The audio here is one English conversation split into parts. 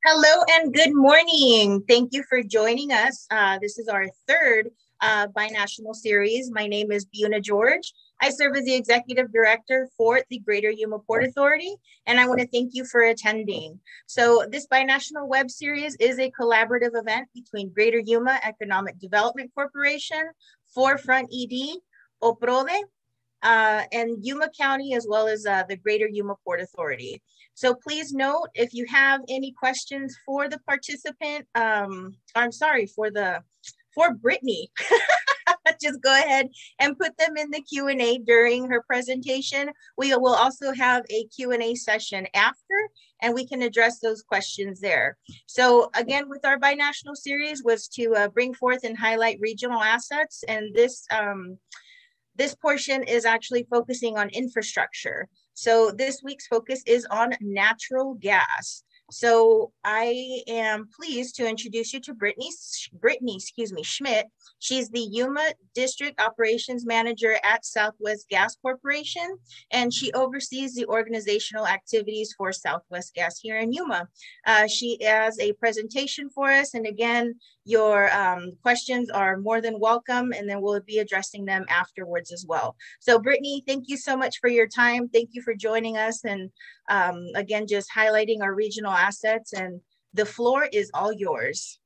Hello and good morning. Thank you for joining us. This is our third binational series. My name is Buna George. I serve as the Executive Director for the Greater Yuma Port Authority, and I want to thank you for attending. So this binational web series is a collaborative event between Greater Yuma Economic Development Corporation, Forefront ED, OPRODE, and Yuma County, as well as the Greater Yuma Port Authority. So please note, if you have any questions for the participant, for Brittney, just go ahead and put them in the Q&A during her presentation. We will also have a Q&A session after, and we can address those questions there. So again, with our binational series was to bring forth and highlight regional assets, and this portion is actually focusing on infrastructure. So this week's focus is on natural gas. So I am pleased to introduce you to Brittney Schmidt. She's the Yuma District Operations Manager at Southwest Gas Corporation, and she oversees the organizational activities for Southwest Gas here in Yuma. She has a presentation for us, and again, your questions are more than welcome, and then we'll be addressing them afterwards as well. So Brittney, thank you so much for your time. Thank you for joining us, and again, just highlighting our regional assets, and the floor is all yours.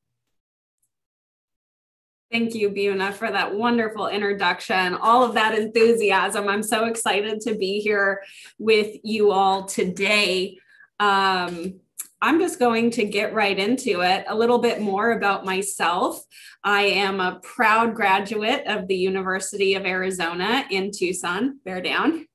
Thank you, Buna, for that wonderful introduction, all of that enthusiasm. I'm so excited to be here with you all today. I'm just going to get right into it. A little bit more about myself. I am a proud graduate of the University of Arizona in Tucson, bear down.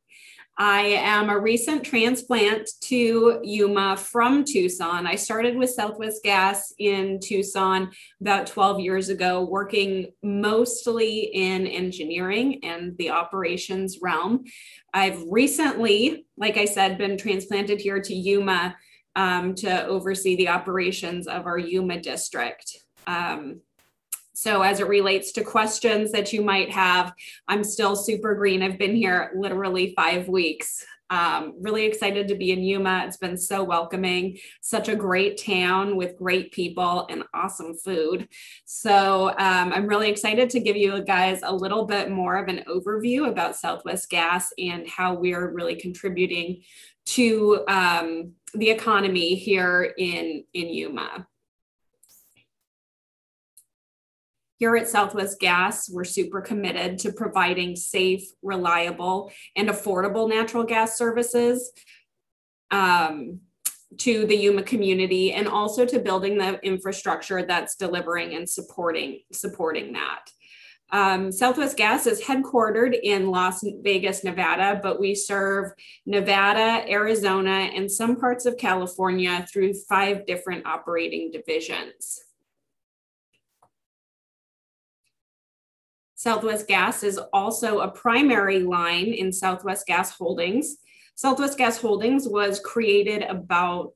I am a recent transplant to Yuma from Tucson. I started with Southwest Gas in Tucson about 12 years ago, working mostly in engineering and the operations realm. I've recently, like I said, been transplanted here to Yuma to oversee the operations of our Yuma district. So as it relates to questions that you might have, I'm still super green. I've been here literally 5 weeks. Really excited to be in Yuma. It's been so welcoming, such a great town with great people and awesome food. So I'm really excited to give you guys a little bit more of an overview about Southwest Gas and how we're really contributing to the economy here in Yuma. Here at Southwest Gas, we're super committed to providing safe, reliable, and affordable natural gas services to the Yuma community, and also to building the infrastructure that's delivering and supporting that. Southwest Gas is headquartered in Las Vegas, Nevada, but we serve Nevada, Arizona, and some parts of California through 5 different operating divisions. Southwest Gas is also a primary line in Southwest Gas Holdings. Southwest Gas Holdings was created about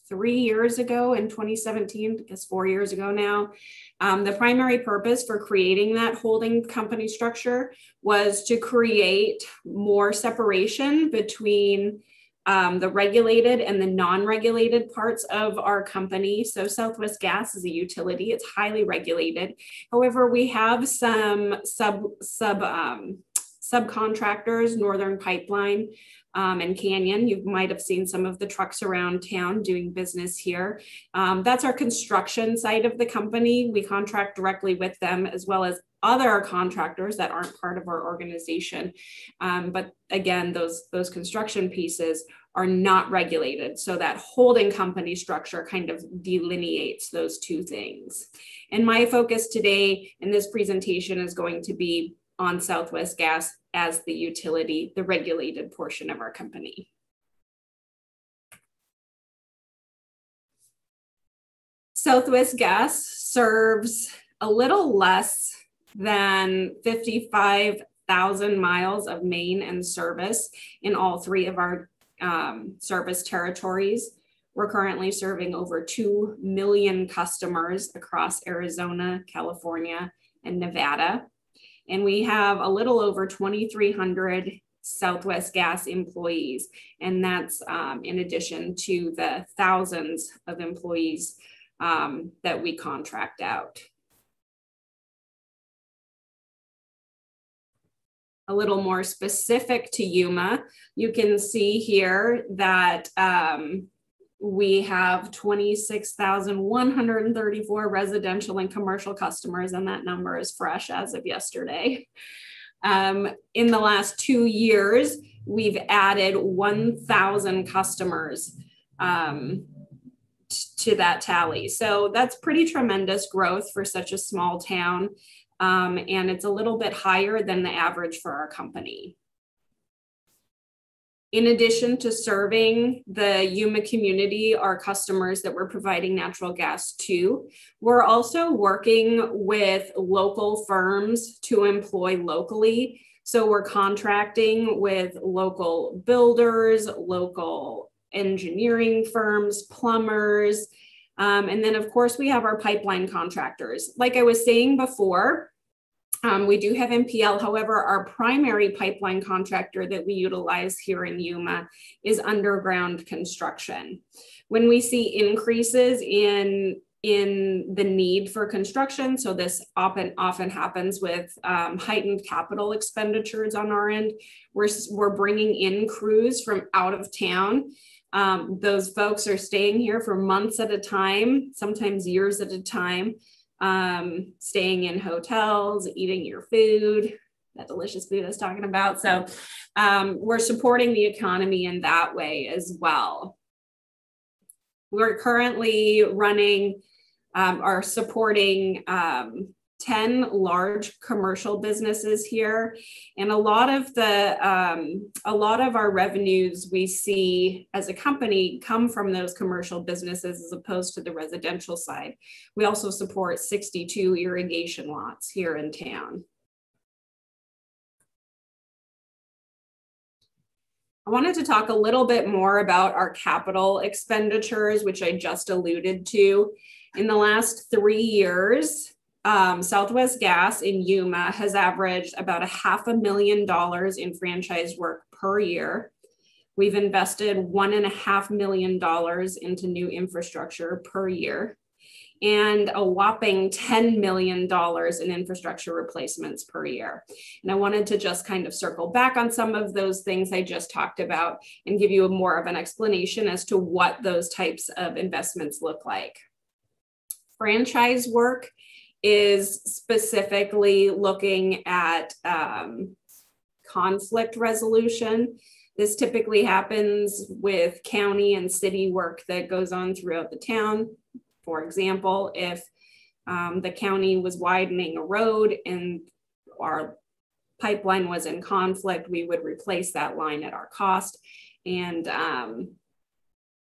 3 years ago in 2017, I guess 4 years ago now. The primary purpose for creating that holding company structure was to create more separation between the regulated and the non-regulated parts of our company. So Southwest Gas is a utility, it's highly regulated. However, we have some subcontractors, Northern Pipeline and Canyon. You might have seen some of the trucks around town doing business here. That's our construction side of the company. We contract directly with them, as well as other contractors that aren't part of our organization. But again, those construction pieces are not regulated. So that holding company structure kind of delineates those two things. And my focus today in this presentation is going to be on Southwest Gas as the utility, the regulated portion of our company. Southwest Gas serves a little less than 55,000 miles of main and service in all 3 of our service territories. We're currently serving over 2 million customers across Arizona, California, and Nevada. And we have a little over 2,300 Southwest Gas employees. And that's in addition to the thousands of employees that we contract out. A little more specific to Yuma, you can see here that we have 26,134 residential and commercial customers, and that number is fresh as of yesterday. In the last 2 years, we've added 1,000 customers to that tally. So that's pretty tremendous growth for such a small town. And it's a little bit higher than the average for our company. In addition to serving the Yuma community, our customers that we're providing natural gas to, we're also working with local firms to employ locally. So we're contracting with local builders, local engineering firms, plumbers, and then of course we have our pipeline contractors. Like I was saying before, we do have NPL. However, our primary pipeline contractor that we utilize here in Yuma is underground construction. When we see increases in the need for construction, so this often happens with heightened capital expenditures on our end, we're bringing in crews from out of town. Those folks are staying here for months at a time, sometimes years at a time, staying in hotels, eating your food, that delicious food I was talking about. So we're supporting the economy in that way as well. We're currently running or supporting 10 large commercial businesses here, and a lot of our revenues we see as a company come from those commercial businesses as opposed to the residential side. We also support 62 irrigation lots here in town. I wanted to talk a little bit more about our capital expenditures, which I just alluded to. In the last 3 years, Southwest Gas in Yuma has averaged about $500,000 in franchise work per year. We've invested $1.5 million into new infrastructure per year, and a whopping $10 million in infrastructure replacements per year. And I wanted to just kind of circle back on some of those things I just talked about and give you more of an explanation as to what those types of investments look like. Franchise work is specifically looking at conflict resolution. This typically happens with county and city work that goes on throughout the town. For example, if the county was widening a road and our pipeline was in conflict, we would replace that line at our cost, and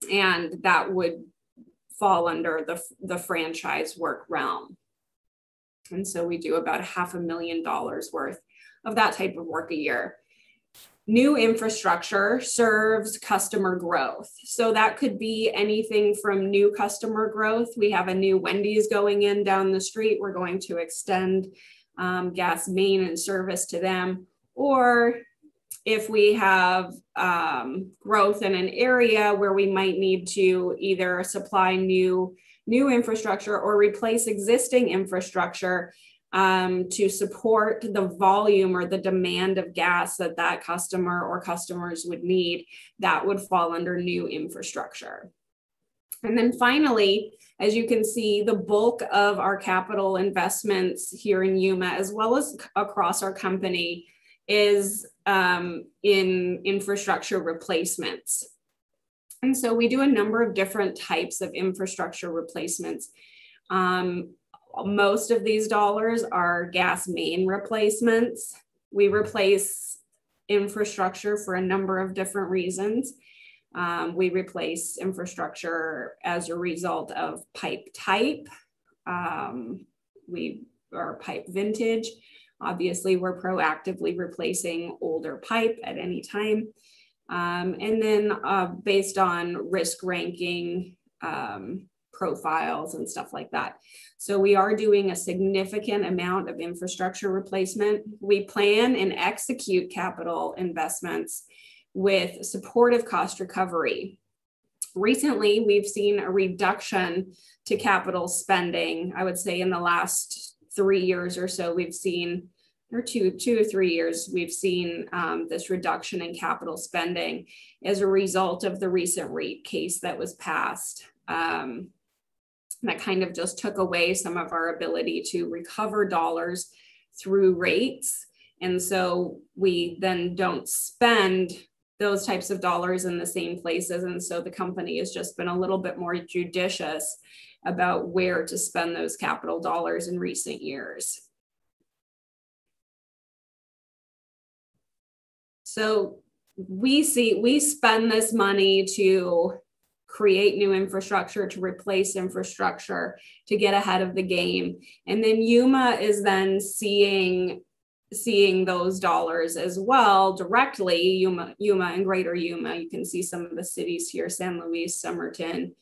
that would fall under the franchise work realm. And so we do about $500,000 worth of that type of work a year. New infrastructure serves customer growth. So that could be anything from new customer growth. We have a new Wendy's going in down the street. We're going to extend gas main and service to them. Or if we have growth in an area where we might need to either supply new infrastructure or replace existing infrastructure to support the volume or the demand of gas that customer or customers would need, that would fall under new infrastructure. And then finally, as you can see, the bulk of our capital investments here in Yuma, as well as across our company, is in infrastructure replacements. And so we do a number of different types of infrastructure replacements. Most of these dollars are gas main replacements. We replace infrastructure for a number of different reasons. We replace infrastructure as a result of pipe type, or pipe vintage. Obviously, we're proactively replacing older pipe at any time. And then based on risk ranking, profiles and stuff like that. So we are doing a significant amount of infrastructure replacement. We plan and execute capital investments with supportive cost recovery. Recently, we've seen a reduction to capital spending. I would say in the last 3 years or so, we've seen, or two or 3 years, we've seen this reduction in capital spending as a result of the recent rate case that was passed. That kind of just took away some of our ability to recover dollars through rates. And so we then don't spend those types of dollars in the same places. And so the company has just been a little bit more judicious about where to spend those capital dollars in recent years. So we spend this money to create new infrastructure, to replace infrastructure, to get ahead of the game. And then Yuma is then seeing those dollars as well directly. Yuma and Greater Yuma, you can see some of the cities here, San Luis, Somerton,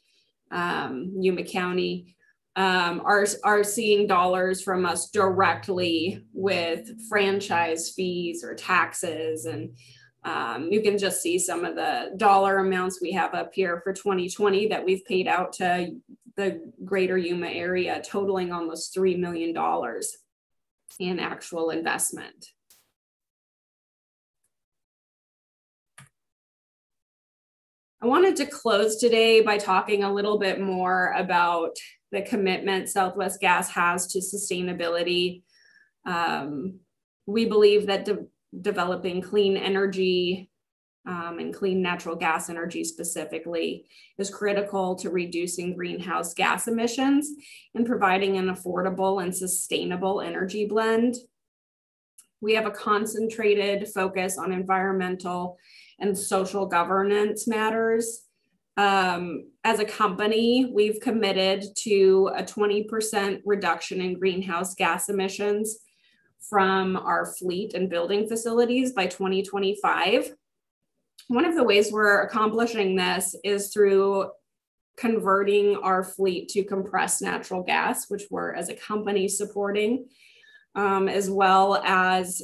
Yuma County, are seeing dollars from us directly with franchise fees or taxes. And you can just see some of the dollar amounts we have up here for 2020 that we've paid out to the Greater Yuma area, totaling almost $3 million in actual investment. I wanted to close today by talking a little bit more about the commitment Southwest Gas has to sustainability. We believe that developing clean energy and clean natural gas energy specifically is critical to reducing greenhouse gas emissions and providing an affordable and sustainable energy blend. We have a concentrated focus on environmental and social governance matters. As a company, we've committed to a 20% reduction in greenhouse gas emissions from our fleet and building facilities by 2025. One of the ways we're accomplishing this is through converting our fleet to compressed natural gas, which we're as a company supporting, as well as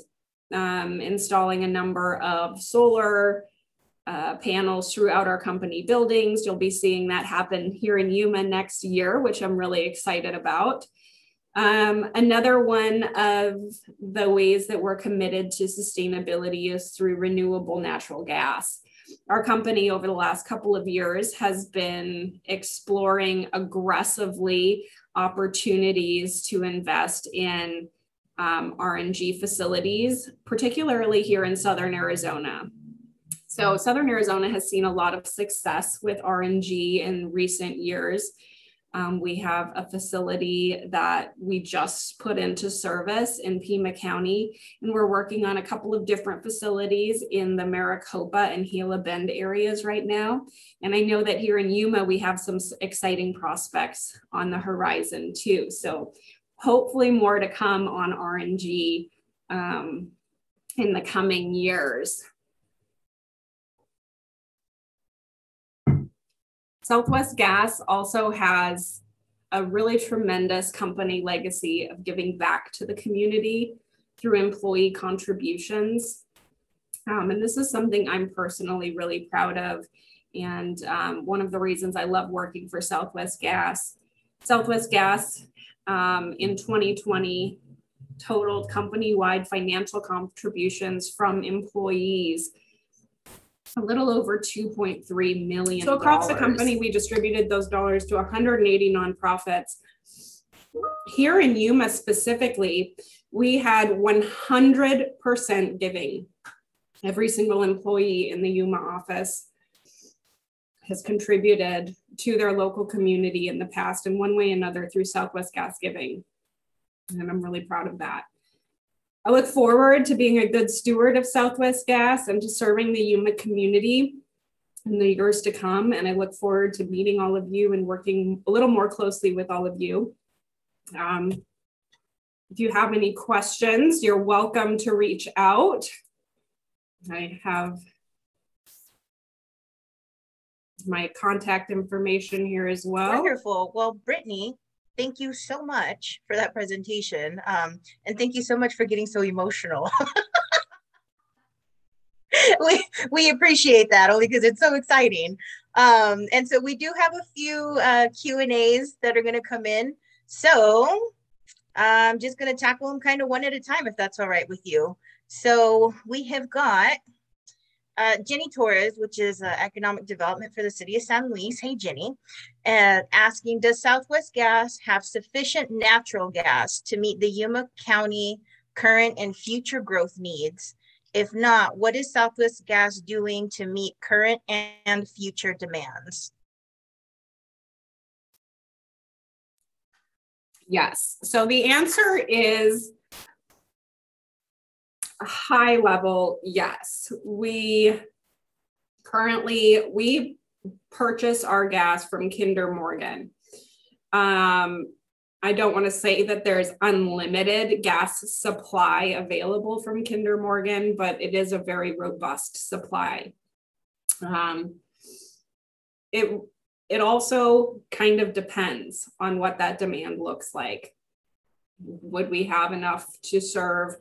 installing a number of solar panels throughout our company buildings. You'll be seeing that happen here in Yuma next year, which I'm really excited about. Another one of the ways that we're committed to sustainability is through renewable natural gas. Our company over the last couple of years has been exploring aggressively opportunities to invest in RNG facilities, particularly here in Southern Arizona. So Southern Arizona has seen a lot of success with RNG in recent years. We have a facility that we just put into service in Pima County, and we're working on a couple of different facilities in the Maricopa and Gila Bend areas right now. And I know that here in Yuma, we have some exciting prospects on the horizon too. So hopefully more to come on RNG in the coming years. Southwest Gas also has a really tremendous company legacy of giving back to the community through employee contributions. And this is something I'm personally really proud of. And one of the reasons I love working for Southwest Gas. Southwest Gas in 2020 totaled company-wide financial contributions from employees a little over $2.3 million. So across the company, we distributed those dollars to 180 nonprofits. Here in Yuma specifically, we had 100% giving. Every single employee in the Yuma office has contributed to their local community in the past in one way or another through Southwest Gas Giving. And I'm really proud of that. I look forward to being a good steward of Southwest Gas and to serving the Yuma community in the years to come. And I look forward to meeting all of you and working a little more closely with all of you. If you have any questions, you're welcome to reach out. I have my contact information here as well. Wonderful. Well, Brittney, thank you so much for that presentation. And thank you so much for getting so emotional. we appreciate that only because it's so exciting. And so we do have a few Q&As that are going to come in. So I'm just going to tackle them kind of one at a time, if that's all right with you. So we have got Jenny Torres, which is economic development for the city of San Luis. Hey, Jenny, asking, does Southwest Gas have sufficient natural gas to meet the Yuma County current and future growth needs? If not, what is Southwest Gas doing to meet current and future demands? Yes, so the answer is a high level yes. We purchase our gas from Kinder Morgan. I don't want to say that there's unlimited gas supply available from Kinder Morgan, but it is a very robust supply. It also kind of depends on what that demand looks like. Would we have enough to serve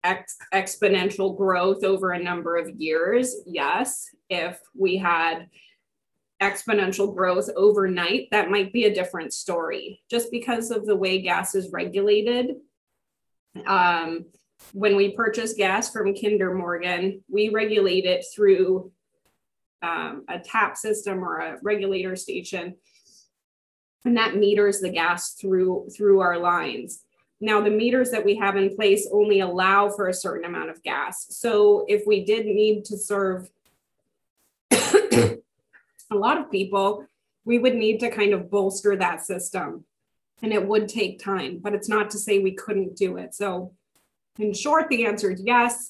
exponential growth over a number of years? Yes. If we had exponential growth overnight, that might be a different story, just because of the way gas is regulated. When we purchase gas from Kinder Morgan, we regulate it through a tap system or a regulator station, and that meters the gas through our lines. Now, the meters that we have in place only allow for a certain amount of gas. So if we did need to serve a lot of people, we would need to kind of bolster that system, and it would take time, but it's not to say we couldn't do it. So in short, the answer is yes.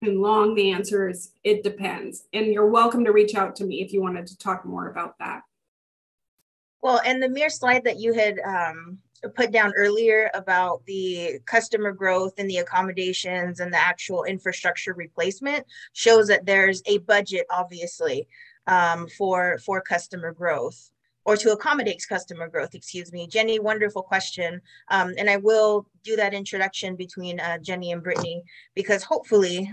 In long, the answer is it depends. And you're welcome to reach out to me if you wanted to talk more about that. Well, and the mere slide that you had put down earlier about the customer growth and the accommodations and the actual infrastructure replacement shows that there's a budget, obviously, for customer growth, or to accommodate customer growth, excuse me. Jenny, wonderful question. And I will do that introduction between Jenny and Brittney, because hopefully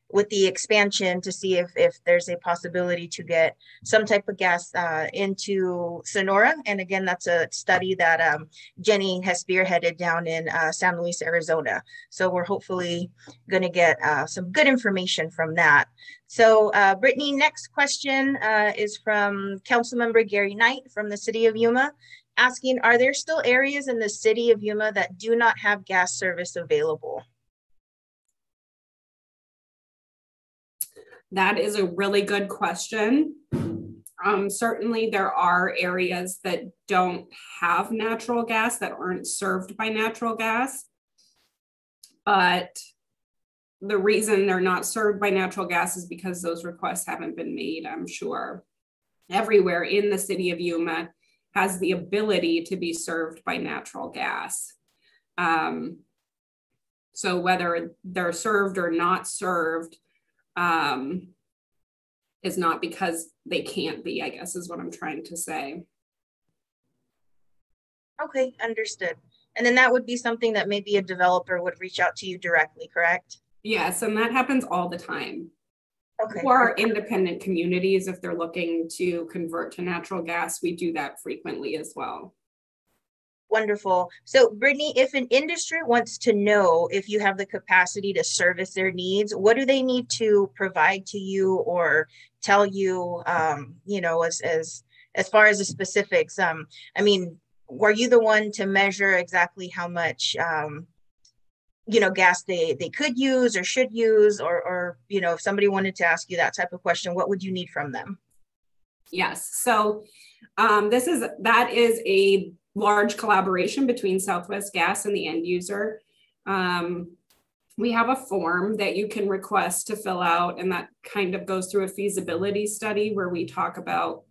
with the expansion to see if there's a possibility to get some type of gas into Sonora. And again, that's a study that Jenny has spearheaded down in San Luis, Arizona. So we're hopefully going to get some good information from that. So Brittney, next question is from Councilmember Gary Knight from the city of Yuma, asking, are there still areas in the city of Yuma that do not have gas service available? That is a really good question. Certainly there are areas that don't have natural gas, that aren't served by natural gas, but the reason they're not served by natural gas is because those requests haven't been made, I'm sure. Everywhere in the city of Yuma has the ability to be served by natural gas. So whether they're served or not served is not because they can't be, I guess is what I'm trying to say. Okay, understood. And then that would be something that maybe a developer would reach out to you directly, correct? Yes, and that happens all the time. Okay. For independent communities, if they're looking to convert to natural gas, we do that frequently as well. Wonderful. So Brittney, if an industry wants to know if you have the capacity to service their needs, what do they need to provide to you or tell you, you know, as far as the specifics? I mean, were you the one to measure exactly how much, you know, gas they could use or should use, or, you know, if somebody wanted to ask you that type of question, what would you need from them? Yes. So that is a large collaboration between Southwest Gas and the end user. We have a form that you can request to fill out, and that kind of goes through a feasibility study where we talk about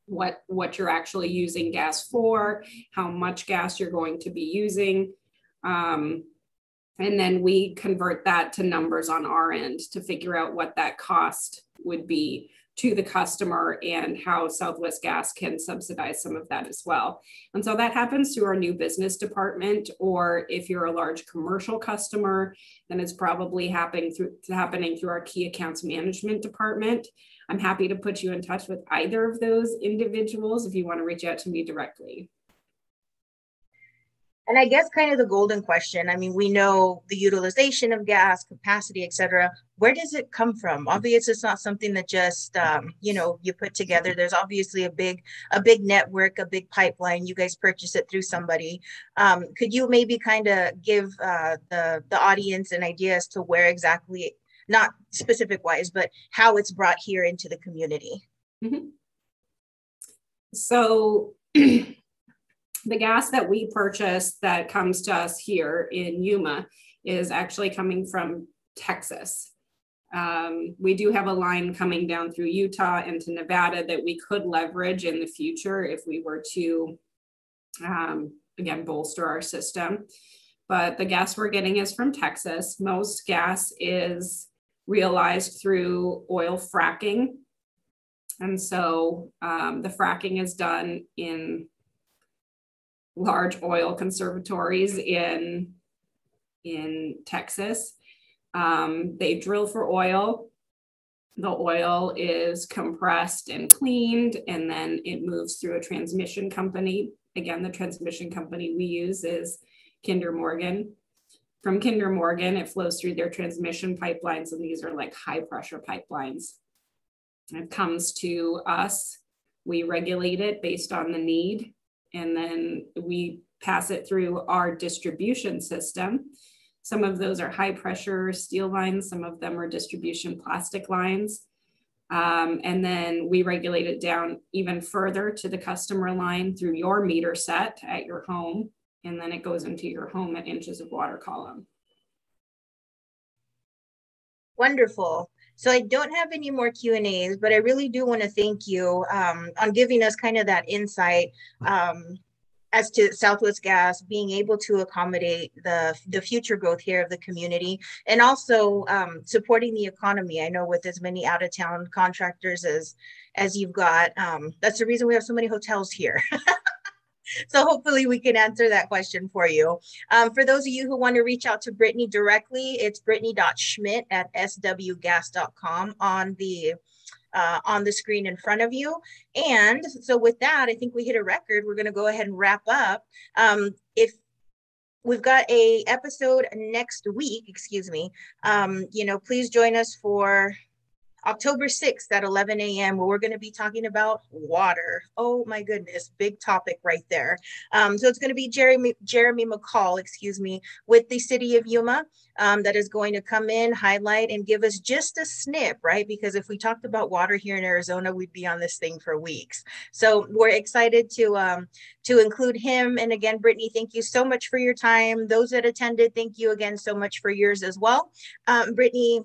what you're actually using gas for, how much gas you're going to be using. And then we convert that to numbers on our end to figure out what that cost would be to the customer and how Southwest Gas can subsidize some of that as well. And so that happens through our new business department, or if you're a large commercial customer, then it's probably happening through our key accounts management department. I'm happy to put you in touch with either of those individuals if you want to reach out to me directly. And I guess kind of the golden question, I mean, we know the utilization of gas, capacity, et cetera. Where does it come from? Obviously, it's not something that just, you put together. There's obviously a big network, a big pipeline. You guys purchase it through somebody. Could you maybe kind of give the audience an idea as to where exactly, not specific wise, but how it's brought here into the community? Mm-hmm. So the gas that we purchase that comes to us here in Yuma is actually coming from Texas. We do have a line coming down through Utah into Nevada that we could leverage in the future if we were to, again, bolster our system. But the gas we're getting is from Texas. Most gas is realized through oil fracking. And so the fracking is done in large oil conservatories in Texas. They drill for oil. The oil is compressed and cleaned, and then it moves through a transmission company. Again, the transmission company we use is Kinder Morgan. From Kinder Morgan, it flows through their transmission pipelines, and these are like high pressure pipelines. It comes to us. We regulate it based on the need, and then we pass it through our distribution system. Some of those are high pressure steel lines. Some of them are distribution plastic lines. And then we regulate it down even further to the customer line through your meter set at your home. And then it goes into your home at inches of water column. Wonderful. So I don't have any more Q&As, but I really do want to thank you on giving us kind of that insight as to Southwest Gas being able to accommodate the future growth here of the community, and also supporting the economy. I know with as many out-of-town contractors as you've got, that's the reason we have so many hotels here. So hopefully we can answer that question for you. For those of you who want to reach out to Brittney directly, it's brittney.schmidt@swgas.com on the screen in front of you. And so with that, I think we hit a record. We're going to go ahead and wrap up. If we've got a episode next week, please join us for October 6th at 11 a.m. where we're going to be talking about water. Oh my goodness, big topic right there. So it's going to be Jeremy McCall, with the city of Yuma that is going to come in, highlight, and give us just a snip, right? Because if we talked about water here in Arizona, we'd be on this thing for weeks. So we're excited to include him. And again, Brittney, thank you so much for your time. Those that attended, thank you again so much for yours as well. Brittney,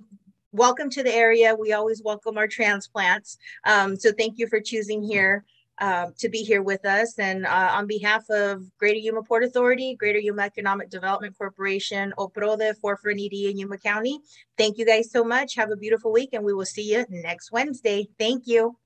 welcome to the area. We always welcome our transplants. So thank you for choosing to be here with us. And on behalf of Greater Yuma Port Authority, Greater Yuma Economic Development Corporation, OPRODE, Forefront ED in Yuma County, thank you guys so much. Have a beautiful week, and we will see you next Wednesday. Thank you.